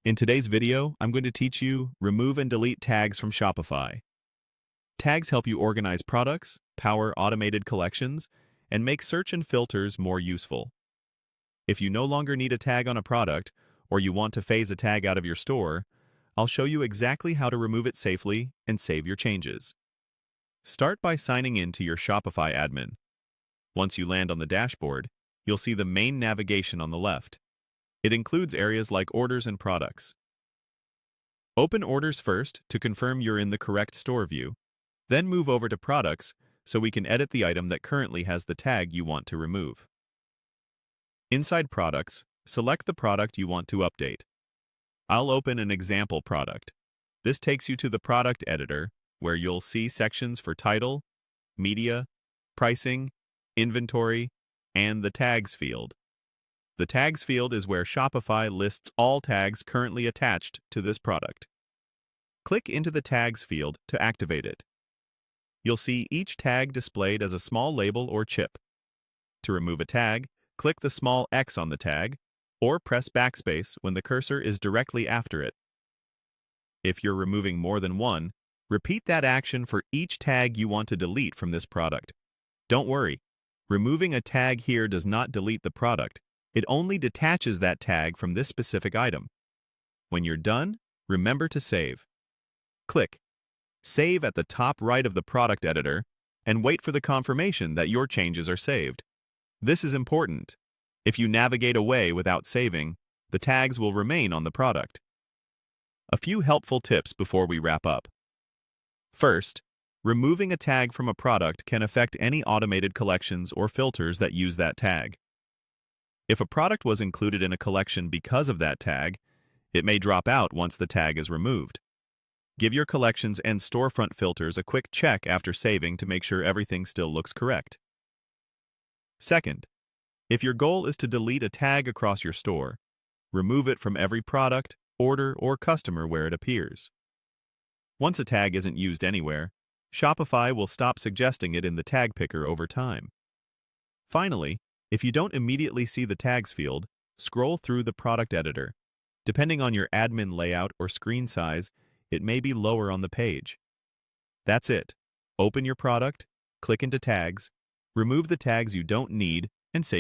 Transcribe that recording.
In today's video, I'm going to teach you remove and delete tags from Shopify. Tags help you organize products, power automated collections, and make search and filters more useful. If you no longer need a tag on a product, or you want to phase a tag out of your store, I'll show you exactly how to remove it safely and save your changes. Start by signing in to your Shopify Admin. Once you land on the dashboard, you'll see the main navigation on the left. It includes areas like orders and products. Open orders first to confirm you're in the correct store view, then move over to products so we can edit the item that currently has the tag you want to remove. Inside products, select the product you want to update. I'll open an example product. This takes you to the product editor, where you'll see sections for title, media, pricing, inventory, and the tags field. The tags field is where Shopify lists all tags currently attached to this product. Click into the tags field to activate it. You'll see each tag displayed as a small label or chip. To remove a tag, click the small X on the tag, or press backspace when the cursor is directly after it. If you're removing more than one, repeat that action for each tag you want to delete from this product. Don't worry, removing a tag here does not delete the product. It only detaches that tag from this specific item. When you're done, remember to save. Click Save at the top right of the product editor and wait for the confirmation that your changes are saved. This is important. If you navigate away without saving, the tags will remain on the product. A few helpful tips before we wrap up. First, removing a tag from a product can affect any automated collections or filters that use that tag. If a product was included in a collection because of that tag, it may drop out once the tag is removed. Give your collections and storefront filters a quick check after saving to make sure everything still looks correct. Second, if your goal is to delete a tag across your store, remove it from every product, order, or customer where it appears. Once a tag isn't used anywhere, Shopify will stop suggesting it in the tag picker over time. Finally, if you don't immediately see the tags field, scroll through the product editor. Depending on your admin layout or screen size, it may be lower on the page. That's it. Open your product, click into tags, remove the tags you don't need, and save.